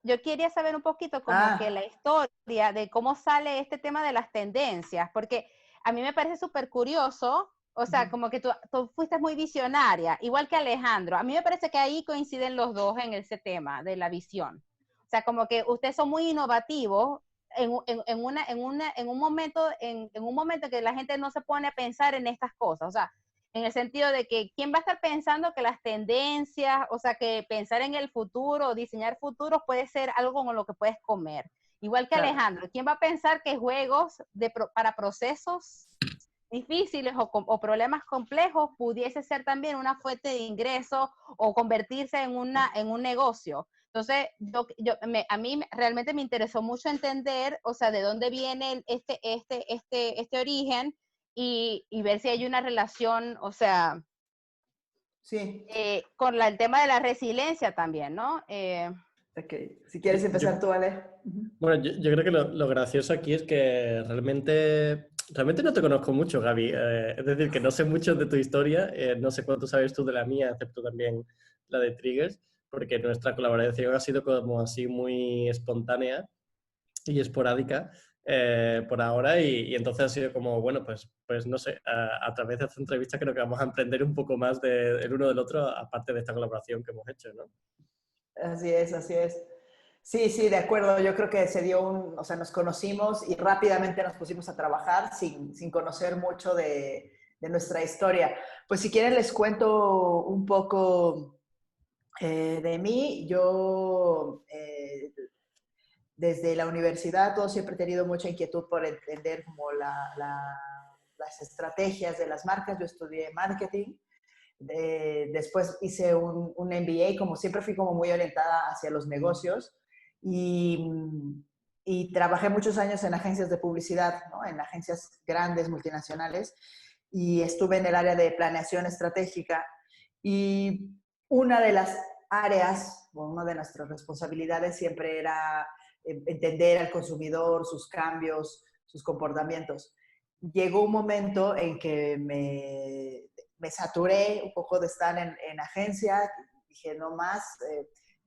yo quería saber un poquito como que Ah, la historia de cómo sale este tema de las tendencias, porque a mí me parece súper curioso, o sea, ujú, como que tú fuiste muy visionaria, igual que Alejandro. A mí me parece que ahí coinciden los dos en ese tema de la visión. O sea, como que ustedes son muy innovativos en un momento que la gente no se pone a pensar en estas cosas. O sea, en el sentido de que quién va a estar pensando que las tendencias, o sea, que pensar en el futuro, diseñar futuros puede ser algo con lo que puedes comer. Igual que claro. Alejandro, ¿quién va a pensar que juegos para procesos difíciles o problemas complejos pudiese ser también una fuente de ingreso o convertirse en un negocio? Entonces, a mí realmente me interesó mucho entender, o sea, de dónde viene este origen y ver si hay una relación, o sea, Sí. con el tema de la resiliencia también, ¿no? Ok. Si quieres empezar tú, Ale. Ujú. Bueno, yo creo que lo gracioso aquí es que realmente no te conozco mucho, Gaby. Es decir, que no sé mucho de tu historia, no sé cuánto sabes tú de la mía, excepto también la de Triggers, porque nuestra colaboración ha sido como así muy espontánea y esporádica por ahora y entonces ha sido como, bueno, pues no sé, a través de esta entrevista creo que vamos a emprender un poco más el uno del otro, aparte de esta colaboración que hemos hecho, ¿no? Así es, así es. Sí, sí, de acuerdo. Yo creo que se dio o sea, nos conocimos y rápidamente nos pusimos a trabajar sin conocer mucho de nuestra historia. Pues si quieren les cuento un poco de mí. Yo desde la universidad todo siempre he tenido mucha inquietud por entender como las estrategias de las marcas. Yo estudié marketing. Después hice un MBA, como siempre fui como muy orientada hacia los negocios y, y trabajé muchos años en agencias de publicidad, ¿no? En agencias grandes, multinacionales, y estuve en el área de planeación estratégica y una de las áreas, o una de nuestras responsabilidades siempre era entender al consumidor, sus cambios, sus comportamientos. Llegó un momento en que me saturé un poco de estar en agencia, dije no más,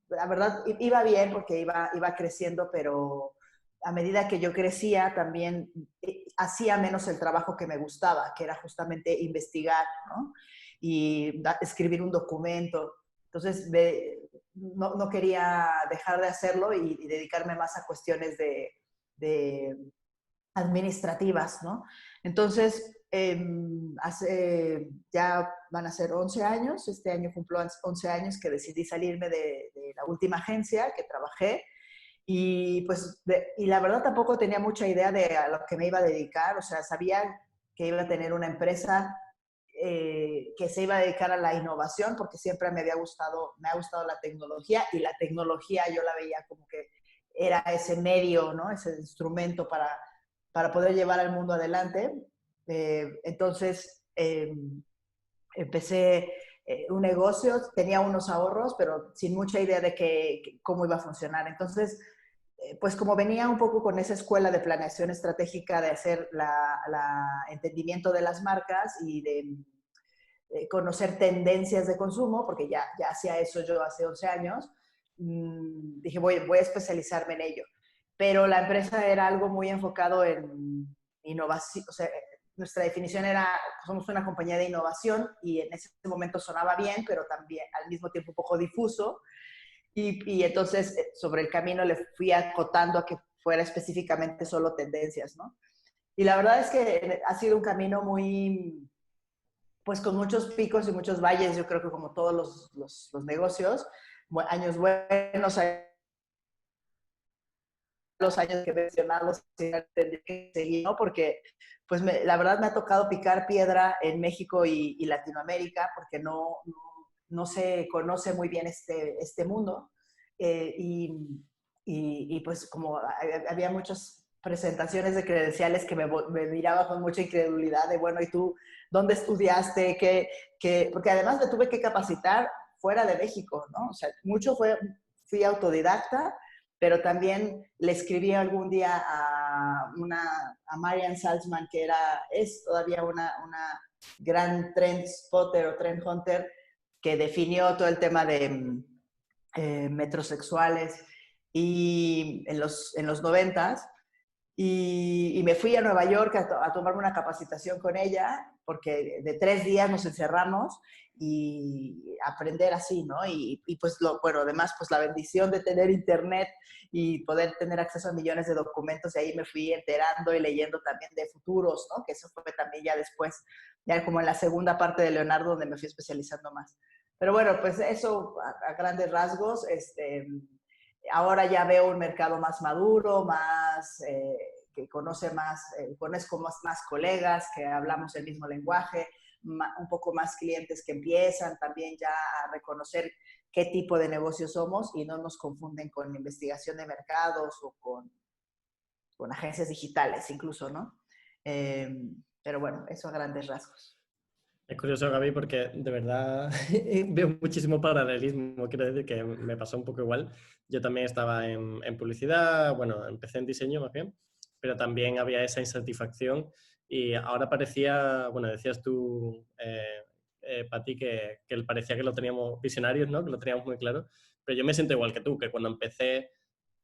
la verdad iba bien porque iba creciendo, pero a medida que yo crecía también hacía menos el trabajo que me gustaba, que era justamente investigar, ¿no? Y escribir un documento. Entonces no quería dejar de hacerlo y dedicarme más a cuestiones de administrativas, ¿no? Entonces, ya van a ser 11 años, este año cumplo 11 años que decidí salirme de la última agencia que trabajé y pues, y la verdad tampoco tenía mucha idea de a lo que me iba a dedicar, o sea, sabía que iba a tener una empresa que se iba a dedicar a la innovación porque siempre me ha gustado la tecnología y la tecnología yo la veía como que era ese medio, ¿no? Ese instrumento para poder llevar al mundo adelante. Entonces, empecé un negocio, tenía unos ahorros, pero sin mucha idea de cómo iba a funcionar. Entonces, pues como venía un poco con esa escuela de planeación estratégica, de hacer entendimiento de las marcas y de conocer tendencias de consumo, porque ya hacía eso yo hace 11 años, dije voy a especializarme en ello. Pero la empresa era algo muy enfocado en innovación, o sea, nuestra definición era, somos una compañía de innovación y en ese momento sonaba bien, pero también al mismo tiempo un poco difuso. Y entonces sobre el camino le fui acotando a que fuera específicamente solo tendencias, ¿no? Y la verdad es que ha sido un camino muy, pues con muchos picos y muchos valles, yo creo que como todos los negocios, años buenos, los años que mencionarlos tendría que seguir, ¿no? Porque pues la verdad me ha tocado picar piedra en México y Latinoamérica porque no se conoce muy bien este mundo. Y pues como había muchas presentaciones de credenciales que me miraba con mucha incredulidad de, bueno, ¿y tú dónde estudiaste? Porque además me tuve que capacitar fuera de México, ¿no? O sea, fui autodidacta, pero también le escribí algún día a Marian Salzman, que es todavía una gran trend spotter o trend hunter, que definió todo el tema de metrosexuales. y en los 90s, y me fui a Nueva York a tomarme una capacitación con ella, porque de 3 días nos encerramos y aprender así, ¿no? Y pues, bueno, además, pues la bendición de tener internet y poder tener acceso a millones de documentos, y ahí me fui enterando y leyendo también de futuros, ¿no? Que eso fue también ya después, ya como en la segunda parte de Leonardo, donde me fui especializando más. Pero bueno, pues eso a grandes rasgos, ahora ya veo un mercado más maduro, más, que conoce más, conozco más colegas, que hablamos el mismo lenguaje, un poco más clientes que empiezan también ya a reconocer qué tipo de negocio somos y no nos confunden con investigación de mercados o con agencias digitales incluso, ¿no? Pero bueno, eso a grandes rasgos. Es curioso, Gaby, porque de verdad veo muchísimo paralelismo. Quiero decir que me pasó un poco igual. Yo también estaba en publicidad, bueno, empecé en diseño más bien, pero también había esa insatisfacción y ahora parecía, bueno, decías tú, Pati, que parecía que lo teníamos visionarios, ¿no? Que lo teníamos muy claro, pero yo me siento igual que tú, que cuando empecé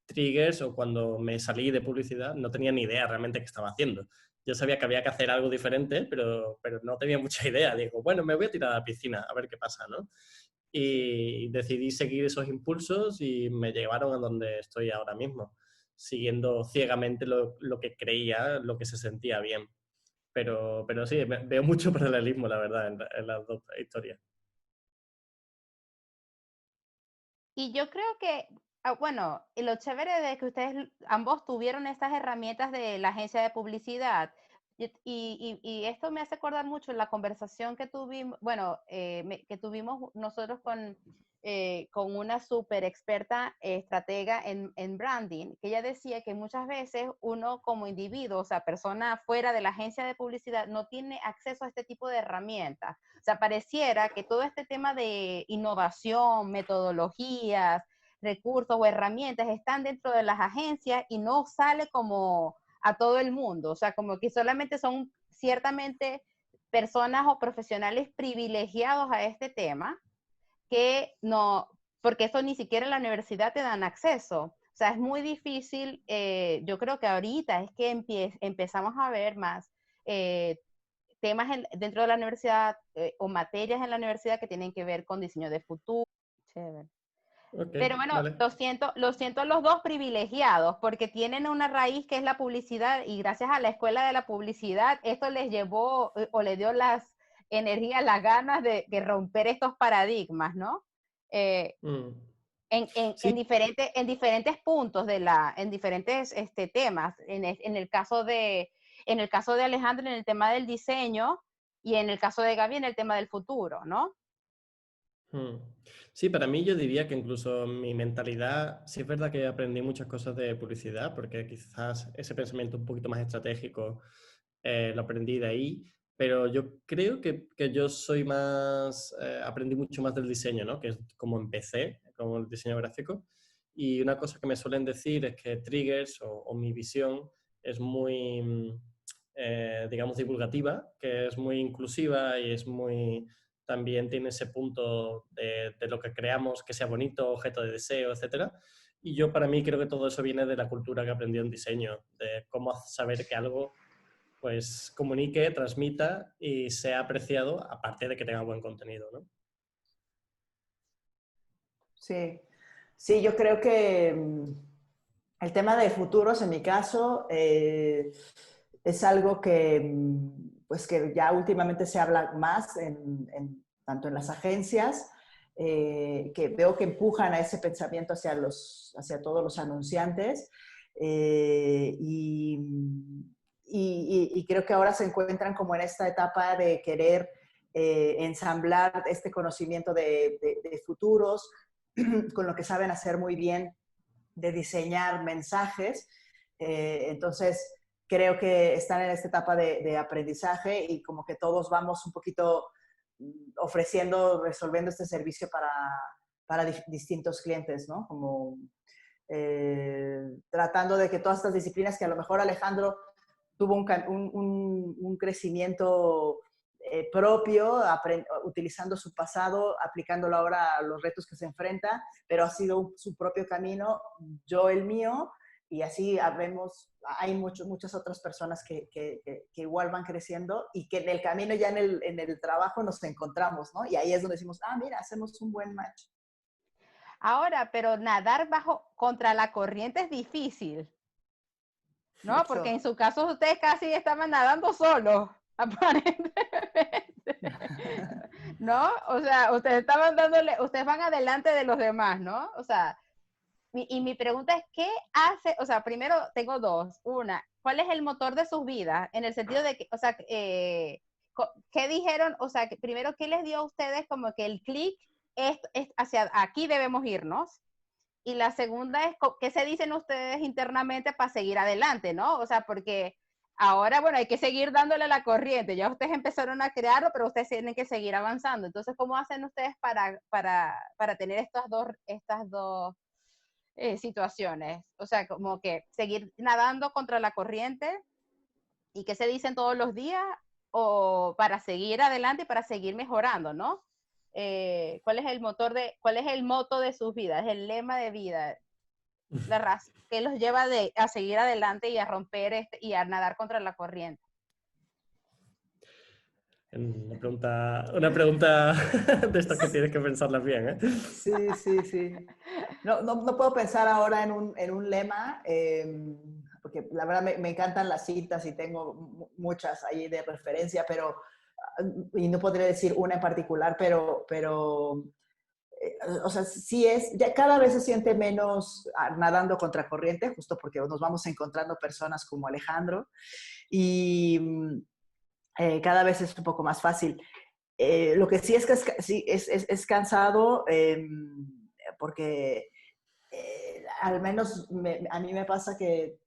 Triggers o cuando me salí de publicidad no tenía ni idea realmente qué estaba haciendo. Yo sabía que había que hacer algo diferente, pero no tenía mucha idea. Digo, bueno, me voy a tirar a la piscina a ver qué pasa, ¿no? Y decidí seguir esos impulsos y me llevaron a donde estoy ahora mismo, siguiendo ciegamente lo que creía, lo que se sentía bien. Pero sí, veo mucho paralelismo, la verdad, en las dos historias. Y yo creo que, bueno, y lo chévere de que ustedes ambos tuvieron estas herramientas de la agencia de publicidad, y esto me hace acordar mucho la conversación que tuvimos, bueno, que tuvimos nosotros con una súper experta estratega en branding, que ella decía que muchas veces uno como individuo, o sea, persona fuera de la agencia de publicidad, no tiene acceso a este tipo de herramientas. O sea, pareciera que todo este tema de innovación, metodologías, recursos o herramientas están dentro de las agencias y no sale como a todo el mundo. O sea, como que solamente son ciertamente personas o profesionales privilegiados a este tema que no, porque eso ni siquiera en la universidad te dan acceso. O sea, es muy difícil, yo creo que ahorita es que empezamos a ver más temas dentro de la universidad o materias en la universidad que tienen que ver con diseño de futuro. Chévere. Ok, Pero bueno, vale. lo siento los dos privilegiados, porque tienen una raíz que es la publicidad y gracias a la escuela de la publicidad, esto les llevó o les dio las energías, las ganas de romper estos paradigmas, ¿no? Eh, Mm. en Sí, diferentes puntos en diferentes temas. En el caso de Alejandro, en el tema del diseño, y en el caso de Gaby, en el tema del futuro, ¿no? mm. Sí, para mí yo diría que incluso mi mentalidad, sí es verdad que aprendí muchas cosas de publicidad, porque quizás ese pensamiento un poquito más estratégico lo aprendí de ahí, pero yo creo que yo soy más, aprendí mucho más del diseño, ¿no? Que es como empecé, como el diseño gráfico. Y una cosa que me suelen decir es que Triggers o mi visión es muy, digamos, divulgativa, que es muy inclusiva y es muy, también tiene ese punto de lo que creamos, que sea bonito, objeto de deseo, etcétera. Y yo para mí creo que todo eso viene de la cultura que aprendí en diseño, de cómo saber que algo pues comunique, transmita y sea apreciado, aparte de que tenga buen contenido, ¿no? Sí, sí, yo creo que el tema de futuros, en mi caso, es algo que, pues que ya últimamente se habla más, tanto en las agencias, que veo que empujan a ese pensamiento hacia todos los anunciantes. Y creo que ahora se encuentran como en esta etapa de querer ensamblar este conocimiento de futuros con lo que saben hacer muy bien de diseñar mensajes. Entonces, creo que están en esta etapa de aprendizaje y como que todos vamos un poquito ofreciendo, resolviendo este servicio para distintos clientes, ¿no? Como tratando de que todas estas disciplinas que a lo mejor Alejandro tuvo un crecimiento propio, utilizando su pasado, aplicándolo ahora a los retos que se enfrenta, pero ha sido su propio camino, yo el mío, y así hay muchas otras personas que igual van creciendo y que en el camino ya en el trabajo nos encontramos, ¿no? Y ahí es donde decimos, mira, hacemos un buen match. Ahora, pero nadar contra la corriente es difícil, ¿no? Mucho. Porque en su caso ustedes casi estaban nadando solos, aparentemente. ¿No? O sea, ustedes van adelante de los demás, ¿no? O sea, y mi pregunta es, ¿qué hace? O sea, primero tengo dos. Una, ¿cuál es el motor de sus vidas? En el sentido de que, o sea, ¿qué dijeron? O sea, primero, ¿qué les dio a ustedes como que el clic es hacia aquí debemos irnos? Y la segunda es, ¿qué se dicen ustedes internamente para seguir adelante, no? O sea, porque ahora, bueno, hay que seguir dándole la corriente. Ya ustedes empezaron a crearlo, pero ustedes tienen que seguir avanzando. Entonces, ¿cómo hacen ustedes para tener estas dos situaciones? O sea, como que seguir nadando contra la corriente y qué se dicen todos los días o para seguir adelante y para seguir mejorando, ¿no? ¿Cuál es el moto de sus vidas, el lema de vida, la raza que los lleva a seguir adelante y a romper y a nadar contra la corriente? Una pregunta de estas que tienes que pensarlas bien, ¿eh? Sí, sí, sí. No puedo pensar ahora en un lema, porque la verdad me encantan las citas y tengo muchas ahí de referencia, y no podría decir una en particular, o sea, sí ya cada vez se siente menos nadando contra corriente, justo porque nos vamos encontrando personas como Alejandro, y cada vez es un poco más fácil. Lo que sí es que sí, es cansado, porque al menos a mí me pasa que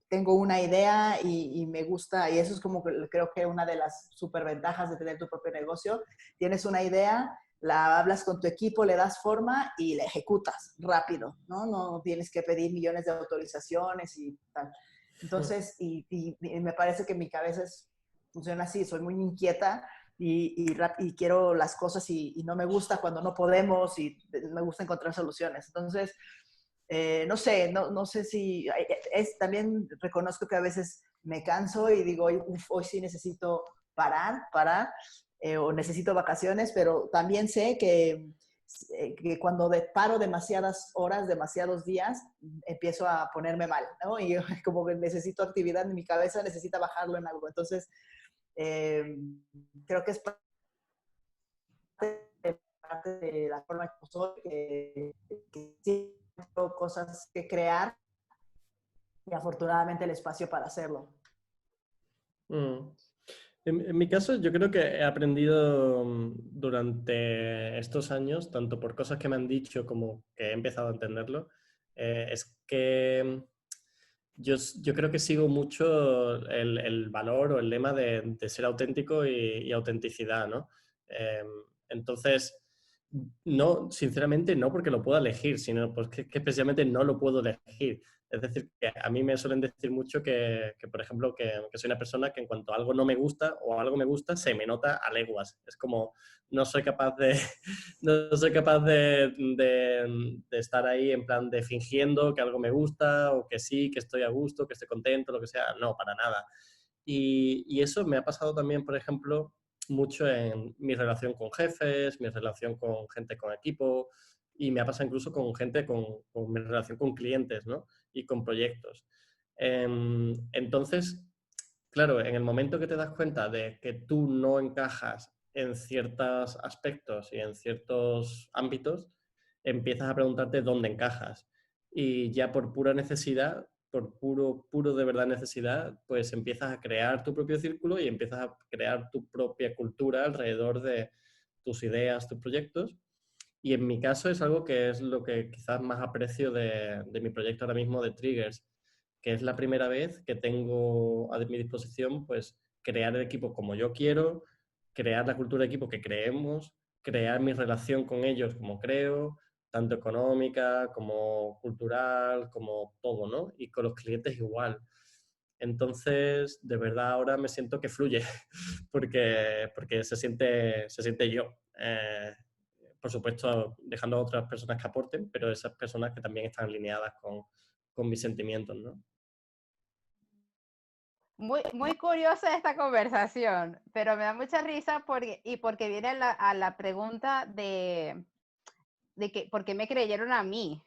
tengo una idea y me gusta, y eso es como que creo que una de las superventajas de tener tu propio negocio. Tienes una idea, la hablas con tu equipo, le das forma y la ejecutas rápido, ¿no? No tienes que pedir millones de autorizaciones y tal. Entonces, y me parece que mi cabeza funciona así, soy muy inquieta y quiero las cosas y no me gusta cuando no podemos y me gusta encontrar soluciones. Entonces, no sé si, también reconozco que a veces me canso y digo, hoy sí necesito parar, o necesito vacaciones, pero también sé que cuando paro demasiadas horas, demasiados días, empiezo a ponerme mal, ¿no? Y como que necesito actividad en mi cabeza, necesita bajarlo en algo. Entonces, creo que es parte de la forma que soy, que tengo cosas que crear y afortunadamente el espacio para hacerlo. Mm. En mi caso, yo creo que he aprendido durante estos años, tanto por cosas que me han dicho como que he empezado a entenderlo, es que yo creo que sigo mucho el valor o el lema de ser auténtico y autenticidad, ¿no? Entonces, no, sinceramente no porque lo pueda elegir, sino porque que especialmente no lo puedo elegir. Es decir, que a mí me suelen decir mucho por ejemplo, que soy una persona que en cuanto algo no me gusta o algo me gusta, se me nota a leguas. Es como, no soy capaz no soy capaz de estar ahí en plan de fingiendo que algo me gusta o que sí, que estoy a gusto, que estoy contento, lo que sea. No, para nada. Y eso me ha pasado también, por ejemplo, mucho en mi relación con jefes, mi relación con gente con equipo y me ha pasado incluso con gente con mi relación con clientes, ¿no? Y con proyectos. Entonces, claro, en el momento que te das cuenta de que tú no encajas en ciertos aspectos y en ciertos ámbitos, empiezas a preguntarte dónde encajas. Y ya por pura necesidad, por puro de verdad necesidad, pues empiezas a crear tu propio círculo y empiezas a crear tu propia cultura alrededor de tus ideas, tus proyectos. Y en mi caso es algo que es lo que quizás más aprecio de mi proyecto ahora mismo de Triggers, que es la primera vez que tengo a mi disposición pues crear el equipo como yo quiero, crear la cultura de equipo que creemos, crear mi relación con ellos como creo, tanto económica como cultural, como todo, ¿no? Y con los clientes igual. Entonces, de verdad, ahora me siento que fluye, porque se siente yo. Por supuesto, dejando a otras personas que aporten, pero esas personas que también están alineadas con mis sentimientos, ¿no? Muy curiosa esta conversación, pero me da mucha risa porque viene a la pregunta de que por qué me creyeron a mí.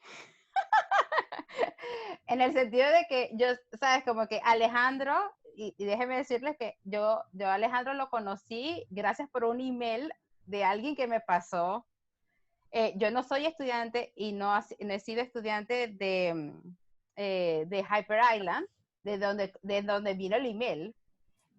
En el sentido de que yo, sabes, como que Alejandro, y déjeme decirles que yo a Alejandro lo conocí gracias por un email de alguien que me pasó. Yo no soy estudiante y no he sido estudiante de Hyper Island, de donde vino el email.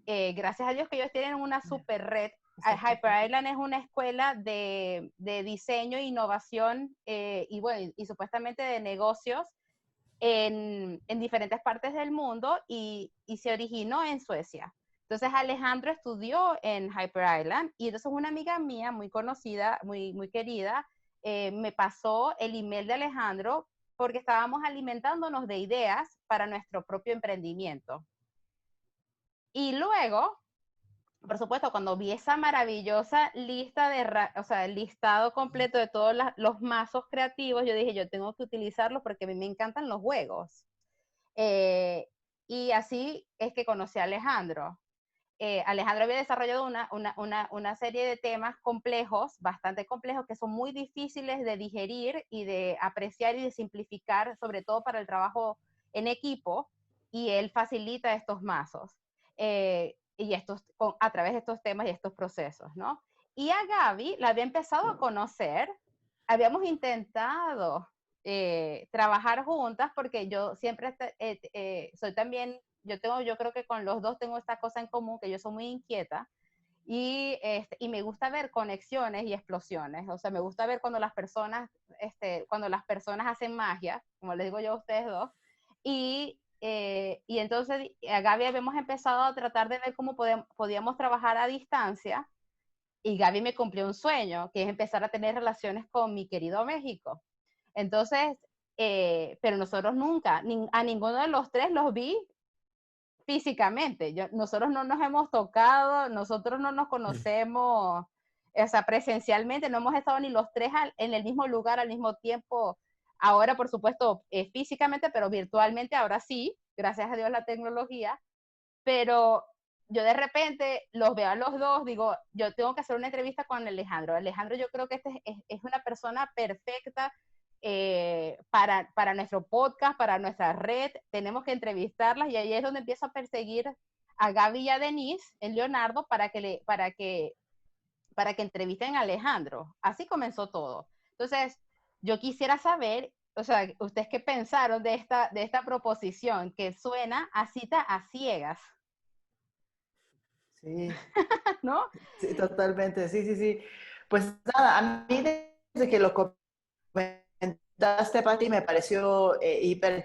Gracias a Dios que ellos tienen una super red. Hyper Island es una escuela de diseño e innovación y, bueno, y supuestamente de negocios en diferentes partes del mundo y se originó en Suecia. Entonces Alejandro estudió en Hyper Island y entonces una amiga mía muy conocida, muy querida, me pasó el email de Alejandro porque estábamos alimentándonos de ideas para nuestro propio emprendimiento. Y luego, por supuesto, cuando vi esa maravillosa lista o sea, el listado completo de todos los mazos creativos, yo dije, yo tengo que utilizarlos porque a mí me encantan los juegos. Eh, y así es que conocí a Alejandro. Alejandro había desarrollado una serie de temas complejos, bastante complejos, que son muy difíciles de digerir y de apreciar y de simplificar, sobre todo para el trabajo en equipo, y él facilita estos mazos y a través de estos temas y estos procesos, ¿no? Y a Gaby la había empezado a conocer, habíamos intentado trabajar juntas porque yo siempre soy también, yo creo que con los dos tengo esta cosa en común, que yo soy muy inquieta y me gusta ver conexiones y explosiones, o sea, me gusta ver cuando las personas hacen magia, como les digo yo a ustedes dos, y entonces a Gaby habíamos empezado a tratar de ver cómo podíamos trabajar a distancia y Gaby me cumplió un sueño, que es empezar a tener relaciones con mi querido México. Entonces, pero nosotros nunca, a ninguno de los tres los vi físicamente. Nosotros no nos hemos tocado, nosotros no nos conocemos, o sea, presencialmente, no hemos estado ni los tres en el mismo lugar al mismo tiempo. Ahora, por supuesto, físicamente, pero virtualmente, ahora sí, gracias a Dios la tecnología, pero yo de repente los veo a los dos, digo, yo tengo que hacer una entrevista con Alejandro. Alejandro, yo creo que es una persona perfecta para nuestro podcast, para nuestra red. Tenemos que entrevistarlas y ahí es donde empiezo a perseguir a Gaby y a Denise, en Leonardo, para que entrevisten a Alejandro. Así comenzó todo. Entonces, yo quisiera saber, o sea, ustedes qué pensaron de esta proposición que suena a cita a ciegas. Sí, ¿No? sí, totalmente, sí, sí, sí. Pues nada, a mí desde que lo comentaste, Pati, me pareció que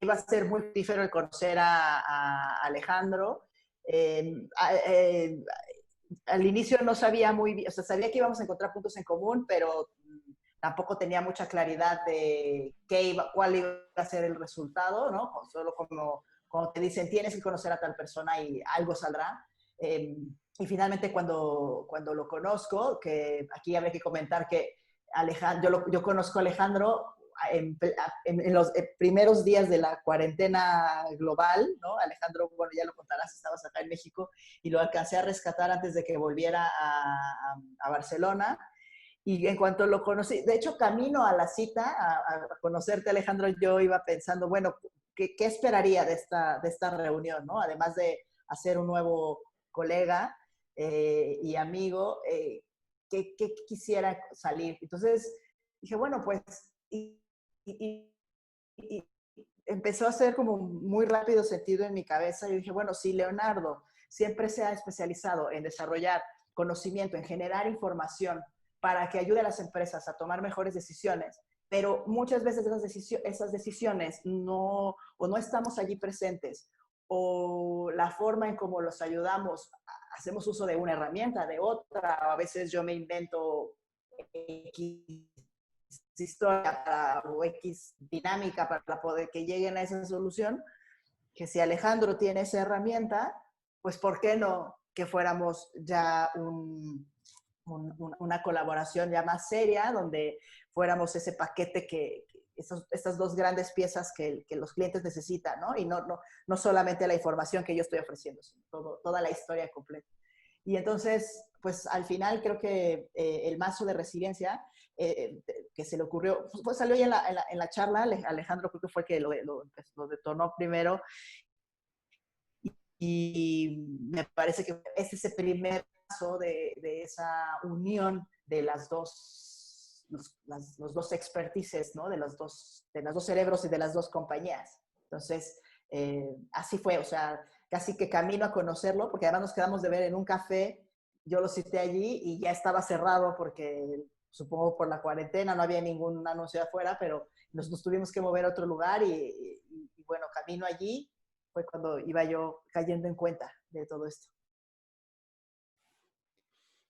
iba a ser muy fructífero el conocer a Alejandro. Eh, a- eh, Al inicio no sabía muy bien, o sea, sabía que íbamos a encontrar puntos en común, pero tampoco tenía mucha claridad de cuál iba a ser el resultado, ¿no? Solo como te dicen, tienes que conocer a tal persona y algo saldrá. Y finalmente cuando lo conozco, que aquí habría que comentar que yo conozco a Alejandro en los primeros días de la cuarentena global, ¿no? Alejandro, bueno, ya lo contarás, estabas acá en México y lo alcancé a rescatar antes de que volviera a Barcelona. Y en cuanto lo conocí, de hecho, camino a la cita, a conocerte, Alejandro, yo iba pensando, bueno, ¿qué esperaría de esta reunión, ¿no? Además de hacer un nuevo colega y amigo, ¿qué quisiera salir? Entonces dije, bueno, pues, y empezó a hacer como muy rápido sentido en mi cabeza. Yo dije, bueno, si Leonardo siempre se ha especializado en desarrollar conocimiento, en generar información para que ayude a las empresas a tomar mejores decisiones, pero muchas veces esas decisiones no estamos allí presentes, o la forma en cómo los ayudamos, hacemos uso de una herramienta, de otra, o a veces yo me invento X historia o X dinámica para poder que lleguen a esa solución, que si Alejandro tiene esa herramienta, pues ¿por qué no que fuéramos ya una colaboración ya más seria, donde fuéramos ese paquete estas dos grandes piezas que los clientes necesitan, ¿no? Y no solamente la información que yo estoy ofreciendo, sino toda la historia completa. Y entonces, pues al final creo que el mazo de resiliencia que se le ocurrió, pues salió ya en la charla, Alejandro creo que fue el que lo detonó primero, y me parece que es ese primer paso de esa unión de las dos, los dos expertices, ¿no? De las dos cerebros y de las dos compañías. Entonces, así fue, o sea, casi que camino a conocerlo, porque además nos quedamos de ver en un café, yo lo cité allí y ya estaba cerrado porque supongo por la cuarentena no había ningún anuncio afuera, pero nos tuvimos que mover a otro lugar y bueno, camino allí fue cuando iba yo cayendo en cuenta de todo esto.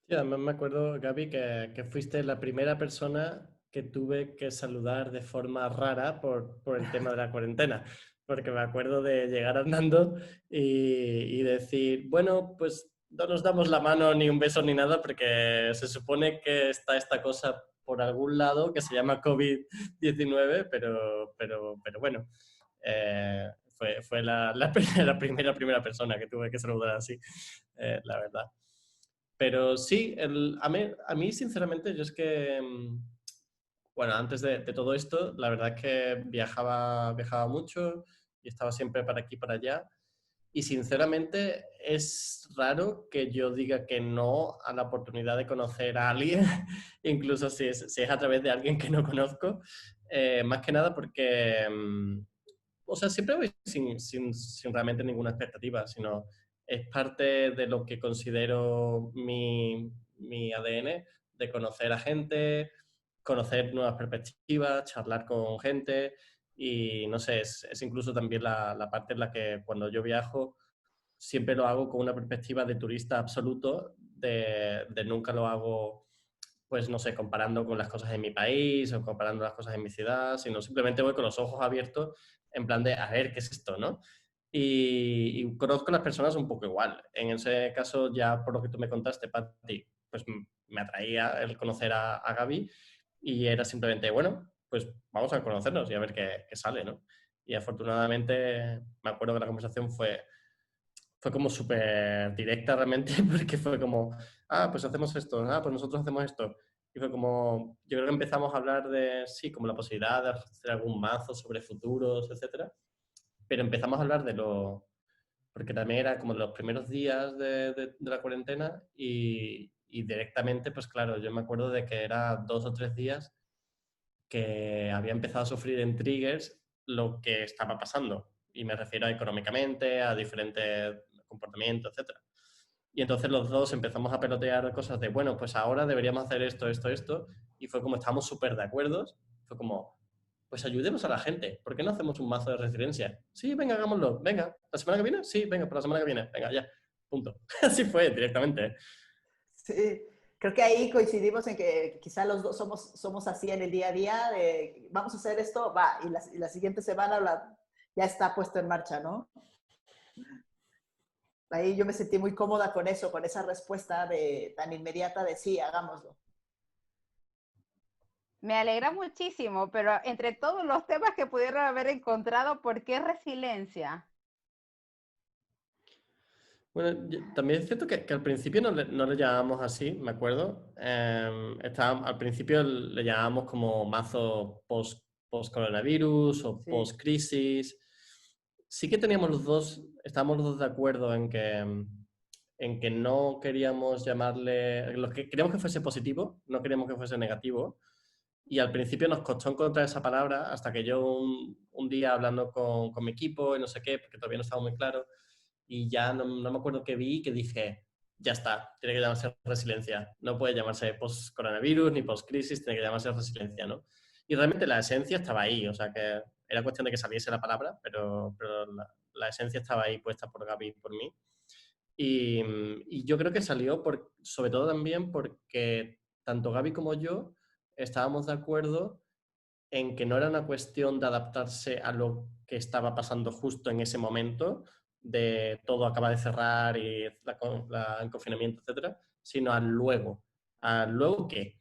Sí, además me acuerdo, Gaby, que fuiste la primera persona que tuve que saludar de forma rara por el tema de la cuarentena, porque me acuerdo de llegar andando y decir, bueno, pues no nos damos la mano ni un beso ni nada, porque se supone que está esta cosa por algún lado que se llama COVID-19, pero bueno, fue la primera persona que tuve que saludar así, la verdad. Pero sí, a mí sinceramente yo es que, bueno, antes de todo esto, la verdad es que viajaba mucho y estaba siempre para aquí y para allá. Y sinceramente es raro que yo diga que no a la oportunidad de conocer a alguien, incluso si es a través de alguien que no conozco. Más que nada porque, o sea, siempre voy sin realmente ninguna expectativa, sino es parte de lo que considero mi ADN, de conocer a gente, conocer nuevas perspectivas, charlar con gente y no sé, es incluso también la parte en la que cuando yo viajo siempre lo hago con una perspectiva de turista absoluto, de nunca lo hago, pues no sé, comparando con las cosas en mi país o comparando las cosas en mi ciudad, sino simplemente voy con los ojos abiertos en plan de, a ver, ¿qué es esto, no? Y conozco a las personas un poco igual. En ese caso, ya por lo que tú me contaste, Patti, pues me atraía el conocer a Gaby y era simplemente, bueno, pues vamos a conocernos y a ver qué sale, ¿no? Y afortunadamente me acuerdo que la conversación fue como súper directa realmente, porque fue como, ah, pues hacemos esto, ah, pues nosotros hacemos esto. Y fue como, yo creo que empezamos a hablar de, sí, como la posibilidad de hacer algún mazo sobre futuros, etcétera. Pero empezamos a hablar de porque también era como los primeros días de la cuarentena y directamente, pues claro, yo me acuerdo de que era 2 o 3 días que había empezado a sufrir en triggers lo que estaba pasando. Y me refiero a económicamente, a diferentes comportamientos, etcétera. Y entonces los dos empezamos a pelotear cosas de, bueno, pues ahora deberíamos hacer esto, esto, esto. Y fue como estábamos súper de acuerdo. Fue como, pues ayudemos a la gente. ¿Por qué no hacemos un mazo de resiliencia? Sí, venga, hagámoslo. Venga, ¿la semana que viene? Sí, venga, para la semana que viene. Venga, ya. Punto. Así fue, directamente. Sí, creo que ahí coincidimos en que quizá los dos somos así en el día a día, de vamos a hacer esto, va, y la siguiente semana ya está puesto en marcha, ¿no? Ahí yo me sentí muy cómoda con eso, con esa respuesta tan inmediata de sí, hagámoslo. Me alegra muchísimo, pero entre todos los temas que pudieron haber encontrado, ¿por qué resiliencia? Bueno, también es cierto que al principio no le llamábamos así, me acuerdo. Al principio le llamábamos como mazo post-coronavirus o Sí, post-crisis. Sí que estábamos los dos de acuerdo en que no queríamos llamarle, lo que queríamos que fuese positivo, no queríamos que fuese negativo. Y al principio nos costó encontrar esa palabra hasta que yo un día hablando con mi equipo y no sé qué, porque todavía no estaba muy claro, y ya no me acuerdo qué vi, que dije, ya está, tiene que llamarse resiliencia. No puede llamarse post-coronavirus ni post-crisis, tiene que llamarse resiliencia, ¿no? Y realmente la esencia estaba ahí, o sea que era cuestión de que saliese la palabra, pero la esencia estaba ahí puesta por Gaby y por mí. Y yo creo que salió sobre todo también porque tanto Gaby como yo estábamos de acuerdo en que no era una cuestión de adaptarse a lo que estaba pasando justo en ese momento, de todo acaba de cerrar y el confinamiento, etcétera, sino al luego. ¿Al luego qué?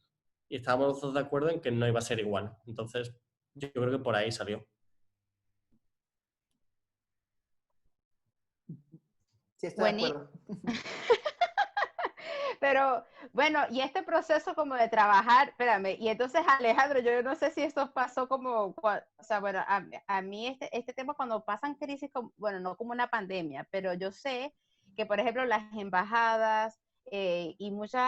Y estábamos los dos de acuerdo en que no iba a ser igual. Entonces, yo creo que por ahí salió. Sí, estoy de Buení- acuerdo. Pero bueno, y este proceso como de trabajar, espérame, y entonces Alejandro, yo no sé si esto pasó como, o sea, bueno, a mí este tema cuando pasan crisis, bueno, no como una pandemia, pero yo sé que, por ejemplo, las embajadas y muchos,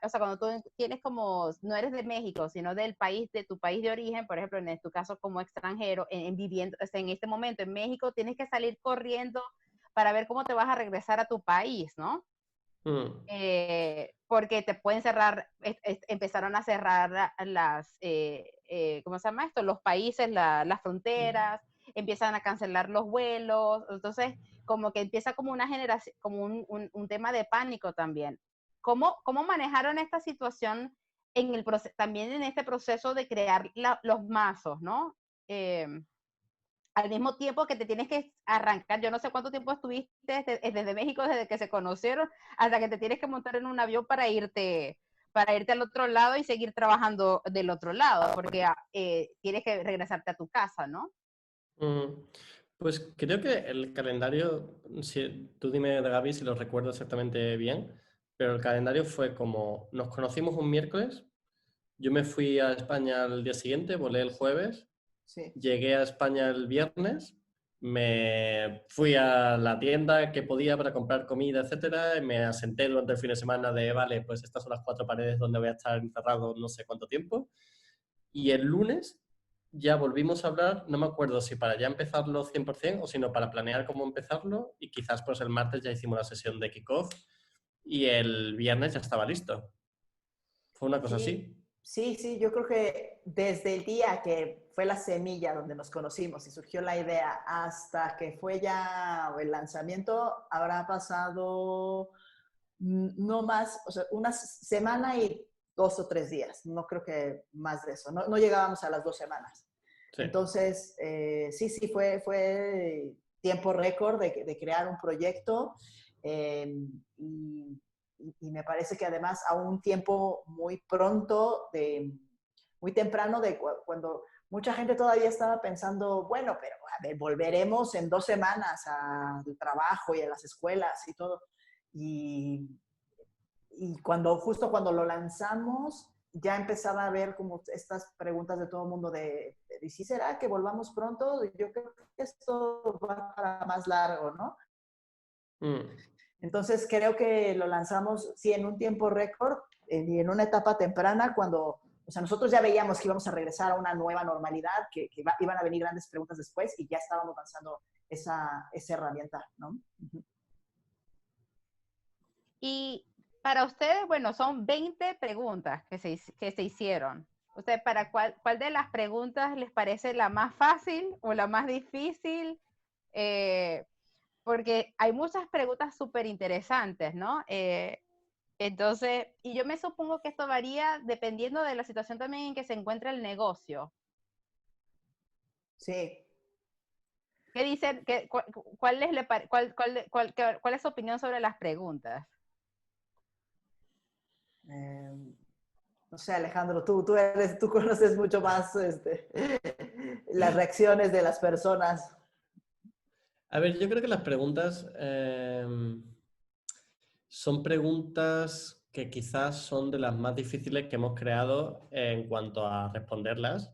o sea, cuando tú tienes como, no eres de México, sino del país, de tu país de origen, por ejemplo, en tu caso como extranjero, viviendo, o sea, en este momento en México, tienes que salir corriendo para ver cómo te vas a regresar a tu país, ¿no? Mm. Porque te pueden cerrar, empezaron a cerrar ¿cómo se llama esto? Los países, las fronteras, empiezan a cancelar los vuelos, entonces como que empieza como una generación, como un tema de pánico también. ¿Cómo manejaron esta situación en el también en este proceso de crear los mazos, ¿no? Al mismo tiempo que te tienes que arrancar, yo no sé cuánto tiempo estuviste desde México, desde que se conocieron, hasta que te tienes que montar en un avión para irte al otro lado y seguir trabajando del otro lado, porque tienes que regresarte a tu casa, ¿no? Mm. Pues creo que el calendario, si, tú dime, Gaby, si lo recuerdo exactamente bien, pero el calendario fue como, nos conocimos un miércoles, yo me fui a España al día siguiente, volé el jueves, Sí. llegué a España el viernes, me fui a la tienda que podía para comprar comida, etcétera, y me asenté durante el fin de semana de, vale, pues estas son las 4 paredes donde voy a estar encerrado no sé cuánto tiempo. Y el lunes ya volvimos a hablar, no me acuerdo si para ya empezarlo 100% o sino para planear cómo empezarlo, y quizás pues el martes ya hicimos la sesión de kickoff y el viernes ya estaba listo. Fue una cosa Sí, así. sí, sí, yo creo que desde el día que fue la semilla donde nos conocimos y surgió la idea hasta que fue ya el lanzamiento, habrá pasado no más, o sea, una semana y 2 o 3 días, no creo que más de eso, no llegábamos a las 2 semanas. Sí. Entonces, sí, sí, fue tiempo récord de crear un proyecto y, y me parece que además a un tiempo muy pronto, muy temprano, cuando mucha gente todavía estaba pensando, bueno, pero a ver, volveremos en 2 semanas al trabajo y a las escuelas y todo. Y, y justo cuando lo lanzamos, ya empezaba a ver como estas preguntas de todo el mundo ¿y si será que volvamos pronto? Yo creo que esto va para más largo, ¿no? Mm. Entonces creo que lo lanzamos, sí, en un tiempo récord y en una etapa temprana cuando, o sea, nosotros ya veíamos que íbamos a regresar a una nueva normalidad, iban a venir grandes preguntas después y ya estábamos lanzando esa herramienta, ¿no? Uh-huh. Y para ustedes, bueno, son 20 preguntas que se hicieron. ¿Usted para cuál de las preguntas les parece la más fácil o la más difícil? Eh, Porque hay muchas preguntas súper interesantes, ¿no? Entonces, y yo me supongo que esto varía dependiendo de la situación también en que se encuentra el negocio. Sí. ¿Qué dicen? ¿Cuál es su opinión sobre las preguntas? No sé, Alejandro, tú conoces mucho más las reacciones de las personas. A ver, yo creo que las preguntas son preguntas que quizás son de las más difíciles que hemos creado en cuanto a responderlas,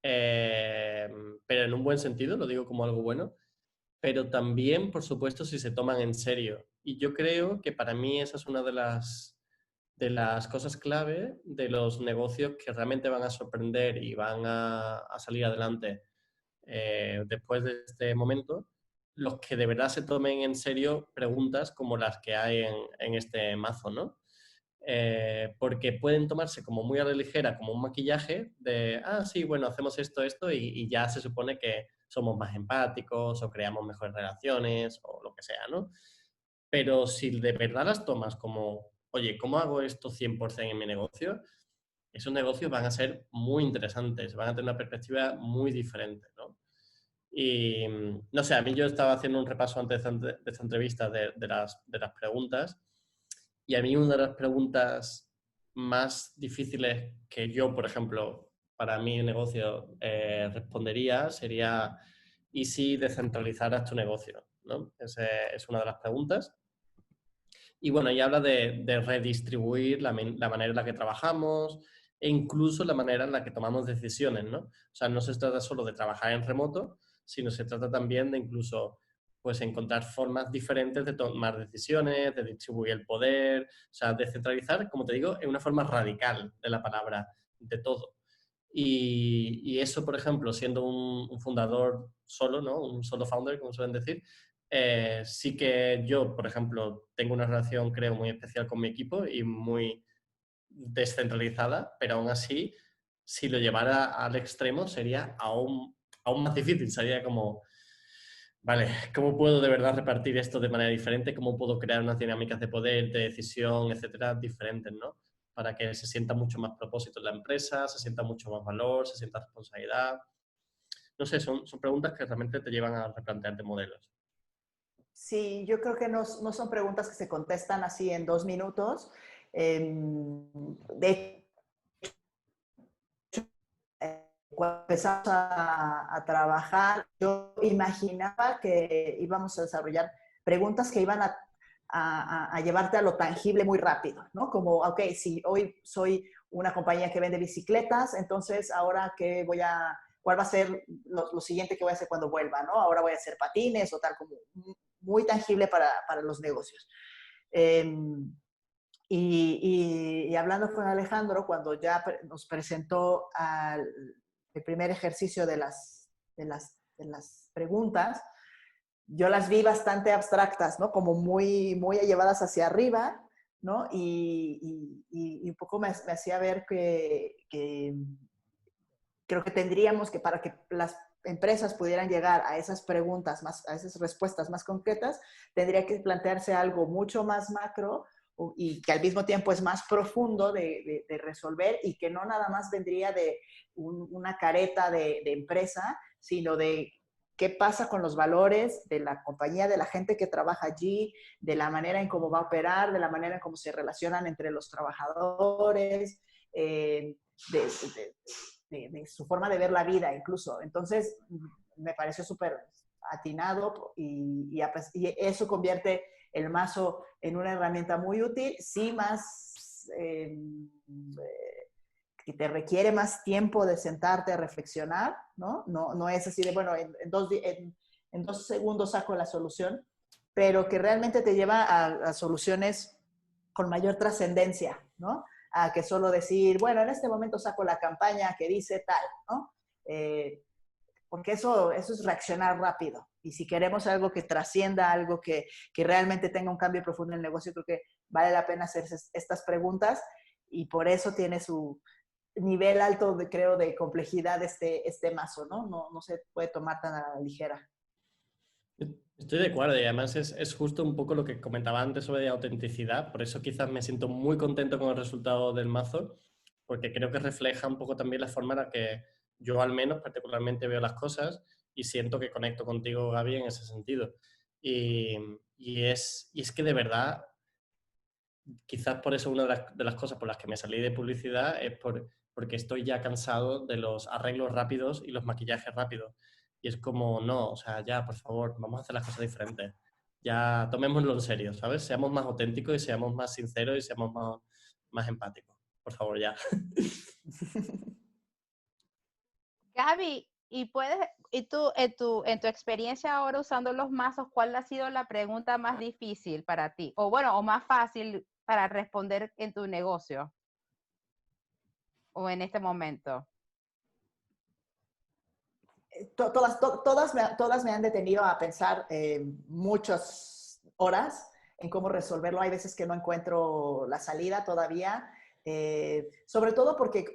eh, pero en un buen sentido, lo digo como algo bueno, pero también, por supuesto, si se toman en serio. Y yo creo que para mí esa es una de las cosas clave de los negocios que realmente van a sorprender y van a salir adelante después de este momento, los que de verdad se tomen en serio preguntas como las que hay en este mazo, ¿no? Porque pueden tomarse como muy a la ligera, como un maquillaje de, sí, bueno, hacemos esto, y ya se supone que somos más empáticos o creamos mejores relaciones o lo que sea, ¿no? Pero si de verdad las tomas como, oye, ¿cómo hago esto 100% en mi negocio? esos negocios van a ser muy interesantes, van a tener una perspectiva muy diferente, ¿no? Y no sé, a mí yo estaba haciendo un repaso antes de esta entrevista de las preguntas, y a mí una de las preguntas más difíciles que yo, por ejemplo, para mi negocio respondería sería: ¿y si descentralizaras tu negocio? ¿No? Esa es una de las preguntas. Y bueno, y habla de redistribuir la manera en la que trabajamos e incluso la manera en la que tomamos decisiones, ¿no? O sea, no se trata solo de trabajar en remoto, sino se trata también de incluso pues encontrar formas diferentes de tomar decisiones, de distribuir el poder, o sea, descentralizar, como te digo, en una forma radical de la palabra, de todo. Y eso, por ejemplo, siendo un fundador solo, ¿no? Un solo founder, como suelen decir, sí que yo, por ejemplo, tengo una relación, creo, muy especial con mi equipo y muy descentralizada, pero aún así, si lo llevara al extremo, sería aún más difícil. Sería como, vale, ¿cómo puedo de verdad repartir esto de manera diferente? ¿Cómo puedo crear unas dinámicas de poder, de decisión, etcétera, diferentes, ¿no? Para que se sienta mucho más propósito en la empresa, se sienta mucho más valor, se sienta responsabilidad. No sé, son preguntas que realmente te llevan a replantearte modelos. Sí, yo creo que no son preguntas que se contestan así en 2 minutos. De cuando empezamos a trabajar, yo imaginaba que íbamos a desarrollar preguntas que iban a llevarte a lo tangible muy rápido, ¿no? Como, ok, si hoy soy una compañía que vende bicicletas, entonces ahora ¿cuál va a ser lo siguiente que voy a hacer cuando vuelva, ¿no? Ahora voy a hacer patines o tal, como muy tangible para los negocios. Y hablando con Alejandro, cuando ya nos presentó el primer ejercicio de las preguntas, yo las vi bastante abstractas, ¿no? Como muy llevadas hacia arriba, ¿no? Y un poco me hacía ver que creo que tendríamos que, para que las empresas pudieran llegar a esas preguntas, a esas respuestas más concretas, tendría que plantearse algo mucho más macro y que al mismo tiempo es más profundo de resolver y que no nada más vendría de una careta de empresa, sino de qué pasa con los valores de la compañía, de la gente que trabaja allí, de la manera en cómo va a operar, de la manera en cómo se relacionan entre los trabajadores, de su forma de ver la vida incluso. Entonces, me pareció súper atinado y eso convierte el mazo en una herramienta muy útil, sí más que te requiere más tiempo de sentarte a reflexionar, ¿no? No es así de, bueno, en 2 segundos saco la solución, pero que realmente te lleva a soluciones con mayor trascendencia, ¿no? A que solo decir, bueno, en este momento saco la campaña que dice tal, ¿no? Porque eso es reaccionar rápido. Y si queremos algo que trascienda, algo que realmente tenga un cambio profundo en el negocio, creo que vale la pena hacerse estas preguntas y por eso tiene su nivel alto, creo, de complejidad este mazo, ¿no? No se puede tomar tan a la ligera. Estoy de acuerdo y además es justo un poco lo que comentaba antes sobre autenticidad, por eso quizás me siento muy contento con el resultado del mazo, porque creo que refleja un poco también la forma en la que yo al menos particularmente veo las cosas y siento que conecto contigo, Gaby, en ese sentido. Y es que de verdad, quizás por eso una de las cosas por las que me salí de publicidad es porque estoy ya cansado de los arreglos rápidos y los maquillajes rápidos. Y es como, no, o sea, ya, por favor, vamos a hacer las cosas diferentes. Ya tomémoslo en serio, ¿sabes? Seamos más auténticos y seamos más sinceros y seamos más empáticos. Por favor, ya. Gaby, y tú, en tu experiencia ahora usando los mazos, ¿cuál ha sido la pregunta más difícil para ti? O bueno, o más fácil para responder en tu negocio o en este momento. Todas me han detenido a pensar muchas horas en cómo resolverlo. Hay veces que no encuentro la salida todavía, sobre todo porque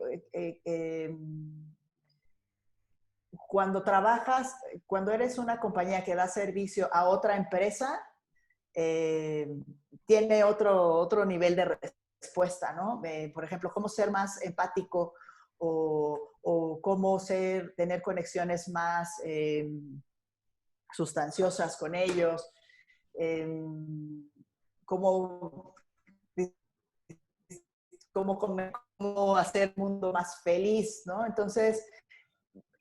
cuando eres una compañía que da servicio a otra empresa, tiene otro nivel de respuesta, ¿no? Por ejemplo, cómo ser más empático o cómo tener conexiones más sustanciosas con ellos, cómo, cómo hacer el mundo más feliz, ¿no? Entonces,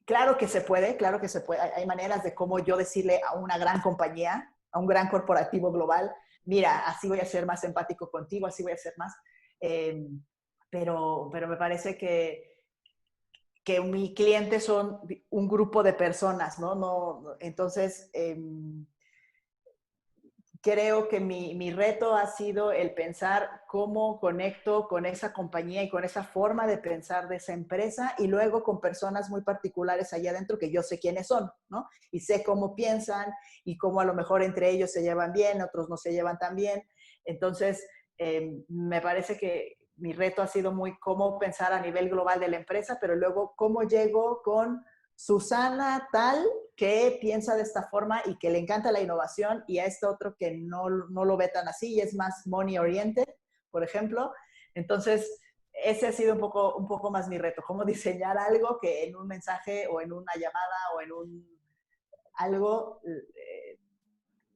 claro que se puede, claro que se puede. Hay maneras de cómo yo decirle a una gran compañía, a un gran corporativo global, mira, así voy a ser más empático contigo, así voy a ser más. Pero me parece que mi cliente son un grupo de personas, ¿no? Entonces, creo que mi reto ha sido el pensar cómo conecto con esa compañía y con esa forma de pensar de esa empresa y luego con personas muy particulares allá adentro que yo sé quiénes son, ¿no? Y sé cómo piensan y cómo a lo mejor entre ellos se llevan bien, otros no se llevan tan bien. Entonces, me parece que mi reto ha sido muy cómo pensar a nivel global de la empresa, pero luego cómo llego con Susana tal que piensa de esta forma y que le encanta la innovación y a este otro que no lo ve tan así y es más money oriented, por ejemplo. Entonces, ese ha sido un poco más mi reto, cómo diseñar algo que en un mensaje o en una llamada o en algo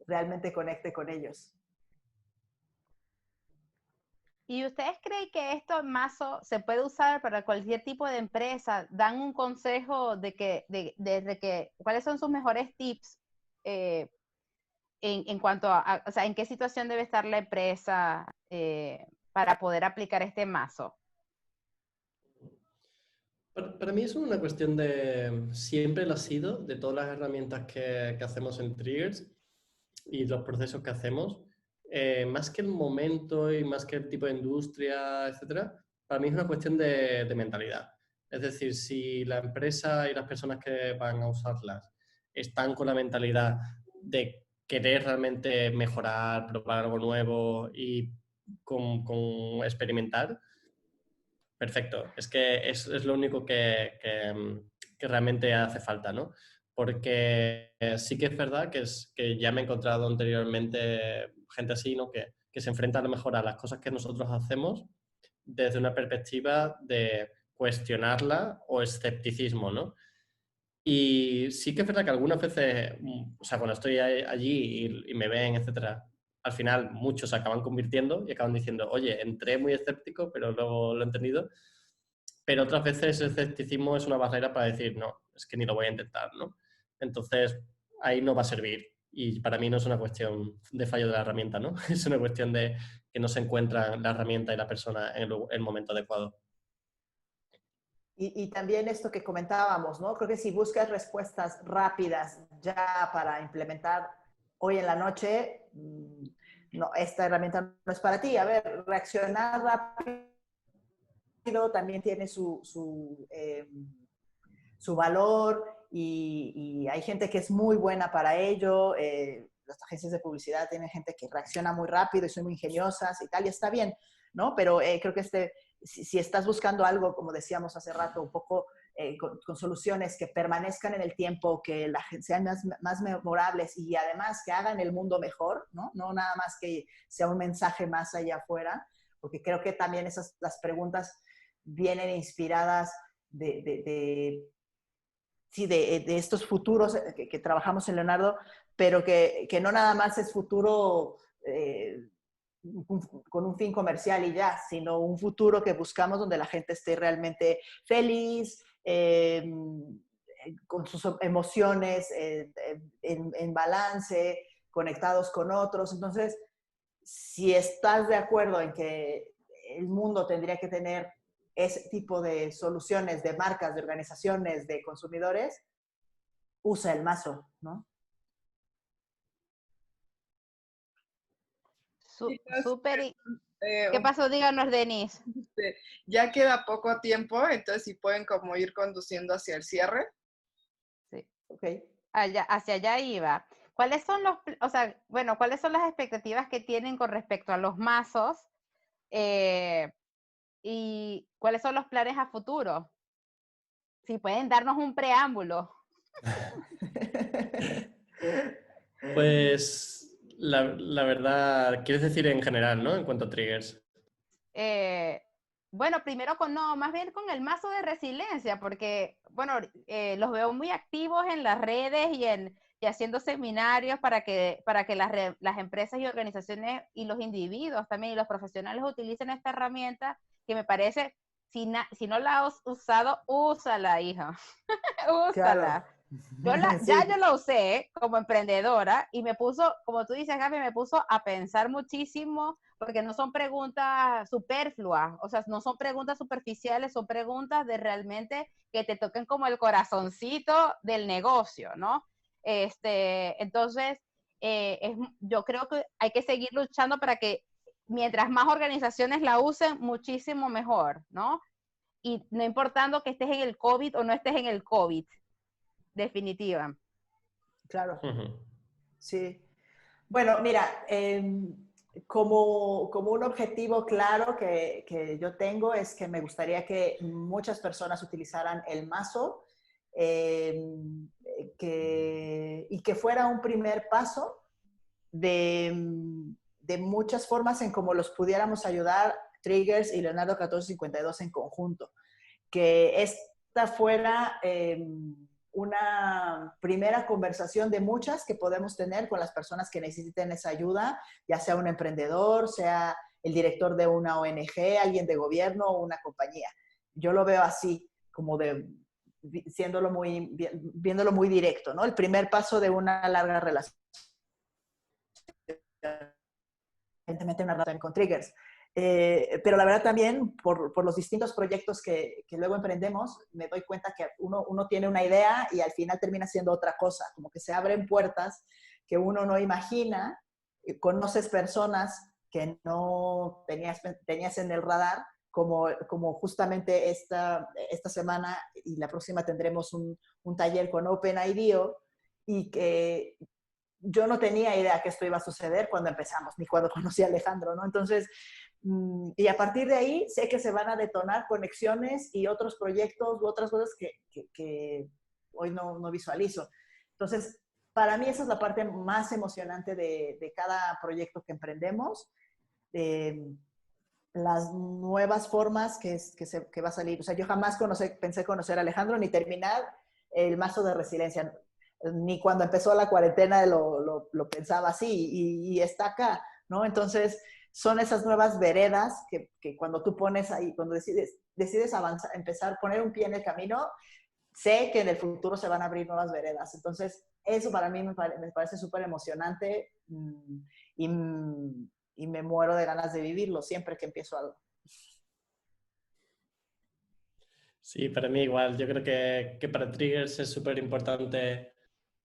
realmente conecte con ellos. ¿Y ustedes creen que esto Mazo se puede usar para cualquier tipo de empresa? ¿Dan un consejo de cuáles son sus mejores tips en cuanto o sea, en qué situación debe estar la empresa para poder aplicar este Mazo? Para mí es una cuestión de, siempre lo ha sido, de todas las herramientas que hacemos en Triggers y los procesos que hacemos, más que el momento y más que el tipo de industria, etcétera, para mí es una cuestión de mentalidad. Es decir, si la empresa y las personas que van a usarlas están con la mentalidad de querer realmente mejorar, probar algo nuevo y con experimentar, perfecto. Es que es lo único que realmente hace falta, ¿no? Porque sí que es verdad que ya me he encontrado anteriormente gente así, ¿no? Que se enfrenta a lo mejor a las cosas que nosotros hacemos desde una perspectiva de cuestionarla o escepticismo, ¿no? Y sí que es verdad que algunas veces, o sea, cuando estoy allí y me ven, etcétera, al final muchos se acaban convirtiendo y acaban diciendo, oye, entré muy escéptico, pero luego lo he entendido. Pero otras veces el escepticismo es una barrera para decir, no, es que ni lo voy a intentar, ¿no? Entonces, ahí no va a servir. Y para mí no es una cuestión de fallo de la herramienta, ¿no? Es una cuestión de que no se encuentra la herramienta y la persona en el momento adecuado. Y también esto que comentábamos, ¿no? Creo que si buscas respuestas rápidas ya para implementar hoy en la noche, no, esta herramienta no es para ti. A ver, reaccionar rápido también tiene su valor y hay gente que es muy buena para ello. Las agencias de publicidad tienen gente que reacciona muy rápido y son muy ingeniosas y tal, y está bien, ¿no? Pero creo que si estás buscando algo, como decíamos hace rato, un poco con soluciones que permanezcan en el tiempo, que sean más memorables y además que hagan el mundo mejor, ¿no? No nada más que sea un mensaje más allá afuera, porque creo que también las preguntas vienen inspiradas de estos futuros que trabajamos en Leonardo, pero que no nada más es futuro con un fin comercial y ya, sino un futuro que buscamos donde la gente esté realmente feliz, con sus emociones en balance, conectados con otros. Entonces, si estás de acuerdo en que el mundo tendría que tener ese tipo de soluciones de marcas, de organizaciones, de consumidores, usa el Mazo, ¿no? Súper. ¿Qué pasó? Díganos, Denise. Ya queda poco tiempo, entonces si pueden como ir conduciendo hacia el cierre. Sí. Ok. Hacia allá iba. ¿Cuáles son cuáles son las expectativas que tienen con respecto a los mazos? ¿Y cuáles son los planes a futuro? Si pueden darnos un preámbulo. Pues la verdad, quieres decir en general, ¿no? En cuanto a triggers. Eh, bueno, primero no, más bien con el mazo de resiliencia, porque, bueno, los veo muy activos en las redes y haciendo seminarios para que las empresas y organizaciones y los individuos también y los profesionales utilicen esta herramienta que me parece, si no la has usado, úsala, hija, Claro. úsala. Ya yo Sí, lo usé como emprendedora y me puso, como tú dices, Gaby, me puso a pensar muchísimo porque no son preguntas superfluas, o sea, no son preguntas superficiales, son preguntas de realmente que te toquen como el corazoncito del negocio, ¿no? Entonces, yo creo que hay que seguir luchando para que mientras más organizaciones la usen, muchísimo mejor, ¿no? Y no importando que estés en el COVID o no estés en el COVID, definitiva. claro. Ujú. Sí. Bueno, mira, como un objetivo claro que yo tengo es que me gustaría que muchas personas utilizaran el mazo y que fuera un primer paso de muchas formas en cómo los pudiéramos ayudar Triggers y Leonardo 1452 en conjunto. Que esta fuera una primera conversación de muchas que podemos tener con las personas que necesiten esa ayuda, ya sea un emprendedor, sea el director de una ONG, alguien de gobierno o una compañía. Yo lo veo así, como viéndolo muy directo, ¿no? El primer paso de una larga relación, evidentemente una relación con triggers. Pero la verdad también, por los distintos proyectos que luego emprendemos, me doy cuenta que uno tiene una idea y al final termina siendo otra cosa, como que se abren puertas que uno no imagina, conoces personas que no tenías en el radar, como justamente esta semana y la próxima tendremos un taller con OpenIDEO y que yo no tenía idea que esto iba a suceder cuando empezamos, ni cuando conocí a Alejandro, ¿no? Entonces, y a partir de ahí sé que se van a detonar conexiones y otros proyectos u otras cosas que hoy no visualizo. Entonces, para mí esa es la parte más emocionante de cada proyecto que emprendemos. Las nuevas formas que va a salir. O sea, yo jamás pensé conocer a Alejandro ni terminar el mazo de resiliencia. Ni cuando empezó la cuarentena lo pensaba así y está acá, ¿no? Entonces, son esas nuevas veredas que cuando tú pones ahí, cuando decides avanzar, empezar, poner un pie en el camino, sé que en el futuro se van a abrir nuevas veredas. Entonces, eso para mí me parece súper emocionante y, y me muero de ganas de vivirlo siempre que empiezo algo. Sí, para mí igual. Yo creo que para Triggers es súper importante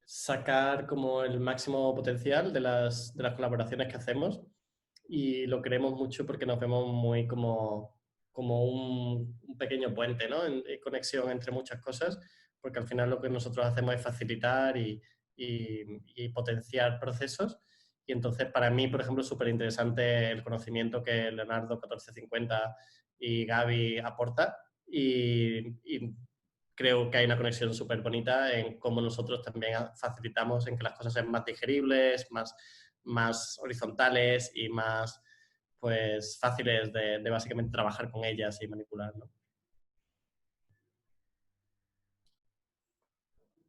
sacar como el máximo potencial de las colaboraciones que hacemos y lo queremos mucho porque nos vemos muy como un pequeño puente, ¿no? En conexión entre muchas cosas, porque al final lo que nosotros hacemos es facilitar y potenciar procesos. Y entonces para mí, por ejemplo, es súper interesante el conocimiento que Leonardo 1450 y Gaby aporta y creo que hay una conexión súper bonita en cómo nosotros también facilitamos en que las cosas sean más digeribles, más horizontales y más pues fáciles de básicamente trabajar con ellas y manipular, ¿no?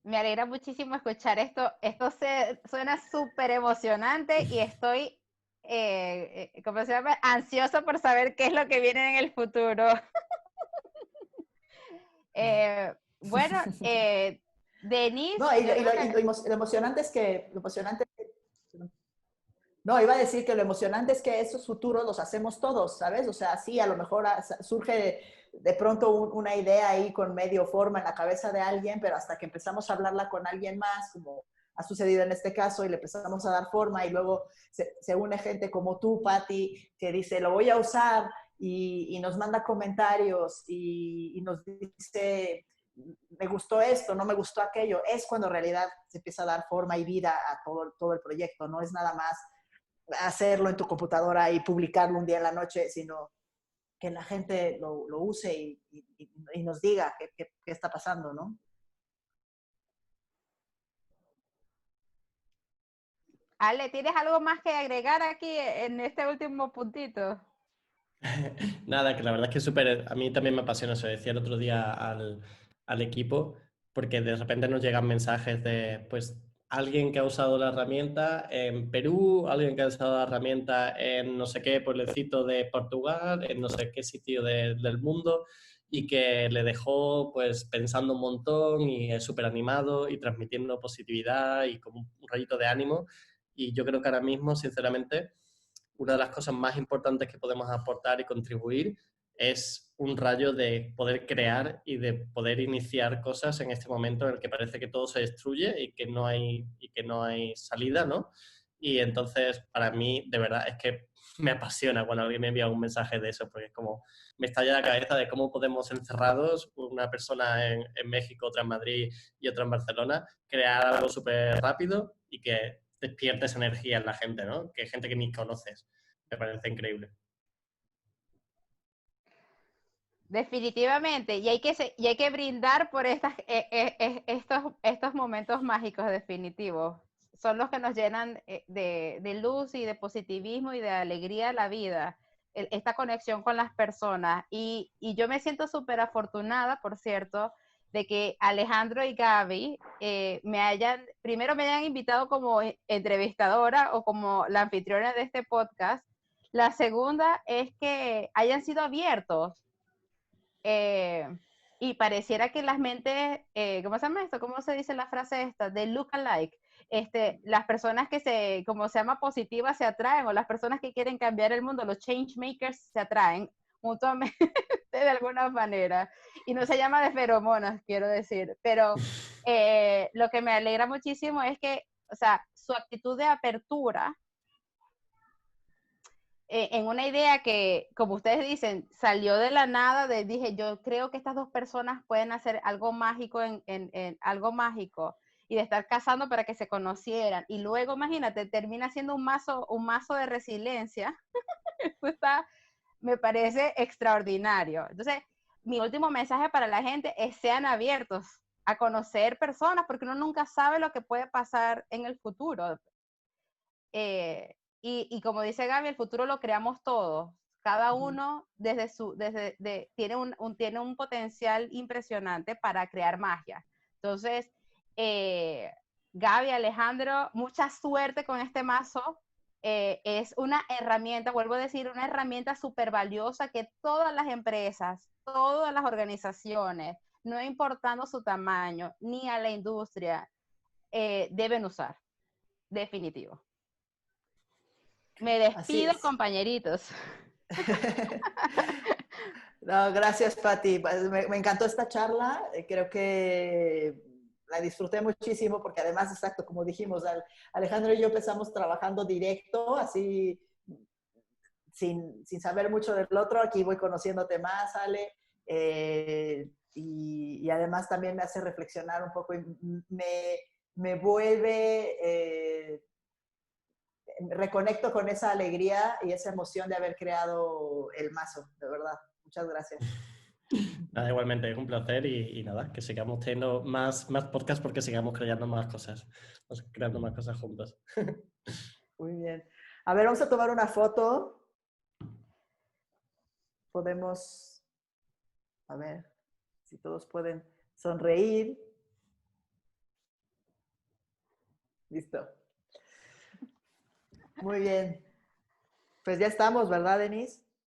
Me alegra muchísimo escuchar esto. Suena súper emocionante y estoy, ¿cómo se llama? Ansiosa por saber qué es lo que viene en el futuro. Bueno, Denise, No, yo creo que lo emocionante es que, no, iba a decir que lo emocionante es que esos futuros los hacemos todos, ¿sabes? O sea, sí, a lo mejor surge de pronto una idea ahí con medio forma en la cabeza de alguien, pero hasta que empezamos a hablarla con alguien más, como ha sucedido en este caso, y le empezamos a dar forma y luego se une gente como tú, Patti, que dice, lo voy a usar y nos manda comentarios y nos dice, me gustó esto, no me gustó aquello, es cuando en realidad se empieza a dar forma y vida a todo el proyecto, no es nada más hacerlo en tu computadora y publicarlo un día en la noche, sino que la gente lo use y nos diga qué está pasando, ¿no? Ale, ¿tienes algo más que agregar aquí en este último puntito? Nada, que la verdad es que súper, a mí también me apasiona, se lo decía el otro día al equipo, porque de repente nos llegan mensajes de, pues, alguien que ha usado la herramienta en Perú, alguien que ha usado la herramienta en no sé qué pueblecito de Portugal, en no sé qué sitio del mundo, y que le dejó, pues, pensando un montón y es súper animado y transmitiendo positividad y como un rayito de ánimo. Y yo creo que ahora mismo, sinceramente, una de las cosas más importantes que podemos aportar y contribuir es un rayo de poder crear y de poder iniciar cosas en este momento en el que parece que todo se destruye y que no hay salida, ¿no? Y entonces, para mí, de verdad, es que me apasiona cuando alguien me envía un mensaje de eso, porque es como, me estalla la cabeza de cómo podemos encerrados, una persona en México, otra en Madrid y otra en Barcelona, crear algo súper rápido y que despiertes energía en la gente, ¿no? Que gente que ni conoces. Me parece increíble. Definitivamente, y hay que brindar por estos momentos mágicos definitivos. Son los que nos llenan de luz y de positivismo y de alegría a la vida, esta conexión con las personas. Y yo me siento súper afortunada, por cierto, de que Alejandro y Gaby primero me hayan invitado como entrevistadora o como la anfitriona de este podcast. La segunda es que hayan sido abiertos eh, y pareciera que las mentes, ¿cómo se llama esto? ¿Cómo se dice la frase esta? De look alike. Las personas que como se llama positivas se atraen, o las personas que quieren cambiar el mundo, los change makers se atraen mutuamente de alguna manera. Y no se llama de feromonas, quiero decir. Pero lo que me alegra muchísimo es que, o sea, su actitud de apertura en una idea que, como ustedes dicen, salió de la nada, dije, yo creo que estas dos personas pueden hacer algo mágico en algo mágico y de estar casando para que se conocieran. Y luego, imagínate, termina siendo un mazo de resiliencia. Eso me parece extraordinario. Entonces, mi último mensaje para la gente es sean abiertos a conocer personas porque uno nunca sabe lo que puede pasar en el futuro. Y como dice Gaby, el futuro lo creamos todos. Cada uno tiene tiene un potencial impresionante para crear magia. Entonces, Gaby, Alejandro, mucha suerte con este mazo. Es una herramienta, vuelvo a decir, una herramienta súper valiosa que todas las empresas, todas las organizaciones, no importando su tamaño, ni a la industria, deben usar. Definitivo. Me Así despido, es. compañeritos. No, gracias, Pati. Me encantó esta charla. Creo que la disfruté muchísimo porque además, exacto, como dijimos, Alejandro y yo empezamos trabajando directo, así sin saber mucho del otro. Aquí voy conociéndote más, Ale. Y además también me hace reflexionar un poco y me vuelve... reconecto con esa alegría y esa emoción de haber creado el mazo, de verdad. Muchas gracias. Nada, igualmente, es un placer y nada, que sigamos teniendo más podcasts porque sigamos creando más cosas juntos. Muy bien. A ver, vamos a tomar una foto. Podemos, a ver, si todos pueden sonreír. Listo. Muy bien. Pues ya estamos, ¿verdad, Denise?